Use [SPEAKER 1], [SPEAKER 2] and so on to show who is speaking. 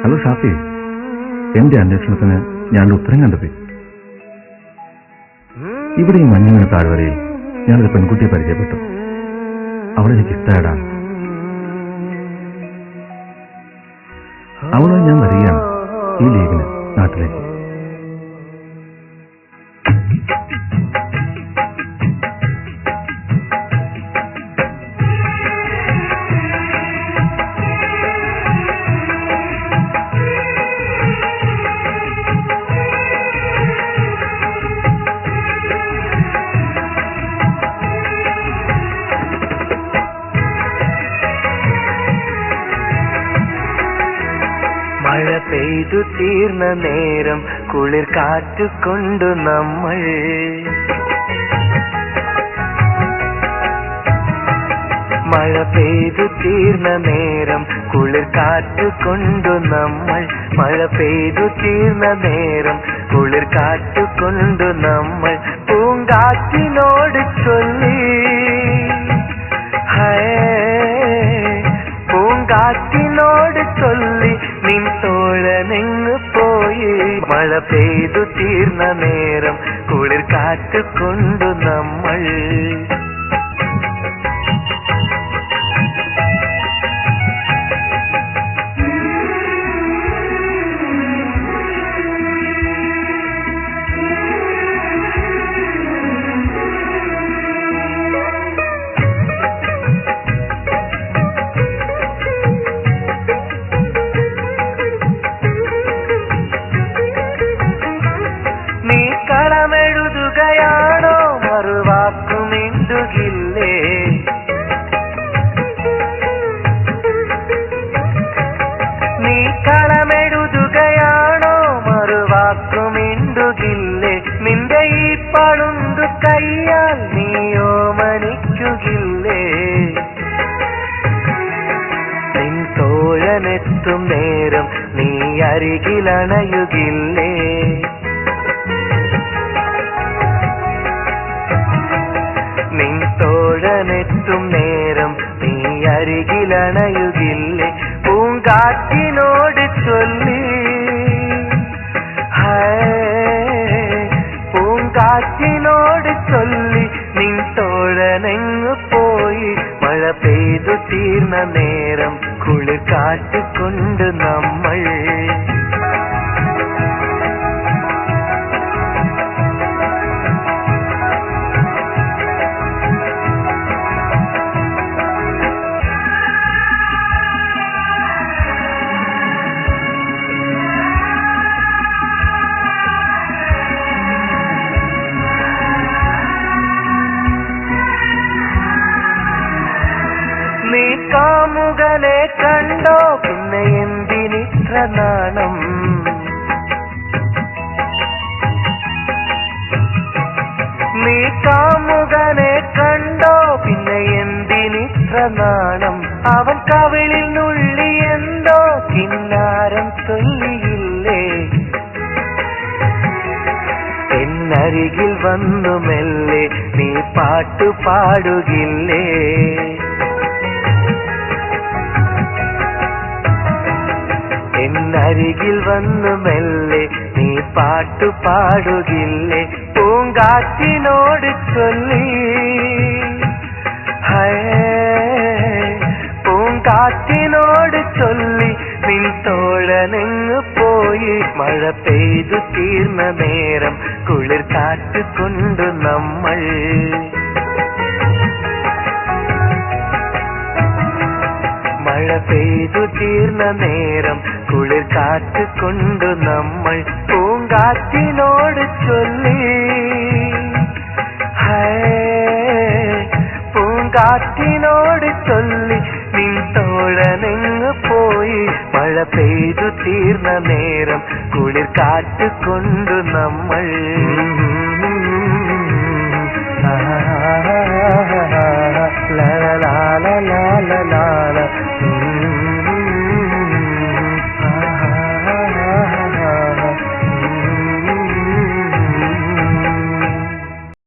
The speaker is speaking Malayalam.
[SPEAKER 1] ഹലോ ഷാഫി, എന്റെ അന്വേഷണത്തിന് ഞാൻ ഉത്തരം കണ്ടെത്തി. ഇവിടെ ഈ മഞ്ഞുമണി താഴ്വരയിൽ ഞാനൊരു പെൺകുട്ടിയെ പരിചയപ്പെട്ടു. അവളെ എനിക്ക് ഇഷ്ടമായിടാ. അവളെ ഞാൻ വരികയാണ് ഈ ലീഗിന് നാട്ടിലേക്ക്.
[SPEAKER 2] മഴ പെയ്തു തീർന്ന നേരം കുളിർ കാറ്റുകൊണ്ടു നമ്മൾ മഴ പെയ്തു തീർന്ന നേരം കുളിർ കാറ്റുകൊണ്ടു നമ്മൾ മഴ പെയ്തു തീർന്ന നേരം കുളിർ കാറ്റുകൊണ്ടു നമ്മൾ പൂങ്കാറ്റിനോട് ചൊല്ലി പൂങ്കാറ്റിനോട് ചൊല്ലി നിൻ തോഴനെങ്ങു പോയി മഴ പെയ്തു തീർന്ന നേരം കുളിർ കാറ്റുകൊണ്ടു നമ്മൾ കളമെഴുതുകയാണോ മറുവാക്കുമിണ്ടുകില്ലേ നീ കളമെഴുതുകയാണോ മറുവാക്കുമിണ്ടുകില്ലേ നിന്റെ ഈ പളുന്തു കയ്യാൽ നീയോ മണിക്കുകില്ലേ നിൻ തോഴനെത്തും നേരം നീ അരികിലണയുകില്ലേ നിൻ തോഴനെത്തും നേരം നീ അരികിലണയുകില്ലേ പൂങ്കാറ്റിനോട് ചൊല്ലി പൂങ്കാറ്റിനോട് ചൊല്ലി നിൻ തോഴനെങ്ങു പോയി മഴ പെയ്തു തീർന്ന നേരം കുളിർ കാറ്റുകൊണ്ട് നമ്മൾ നീ കാമുകനെ കണ്ടോ പിന്നെ എന്തിനിത്ര നാണം നീ കാമുകനെ കണ്ടോ പിന്നെ എന്തിനിത്ര നാണം അവൻ കവിളിൽ നുള്ളി എന്തോ കിന്നാരം ചൊല്ലിയില്ലേ എന്നരികിൽ വന്നു മെല്ലെ നീ പാട്ടു പാടുകില്ലേ എന്നരികിൽ വന്നു മെല്ലെ നീ പാട്ടു പാടുകില്ലേ പൂങ്കാറ്റിനോട് ചൊല്ലി പൂങ്കാറ്റിനോട് ചൊല്ലി നിൻ തോഴനെങ്ങു പോയി മഴ പെയ്തു തീർന്ന നേരം കുളിർ കാറ്റുകൊണ്ടു നമ്മൾ മഴ പെയ്തു തീർന്ന നേരം കുളിർ കാറ്റുകൊണ്ടു നമ്മൾ പൂങ്കാറ്റിനോട് ചൊല്ലി പൂങ്കാറ്റിനോട് ചൊല്ലി നിൻ തോഴനെങ്ങു പോയി മഴ പെയ്തു തീർന്ന നേരം കുളിർ കാറ്റുകൊണ്ടു നമ്മൾ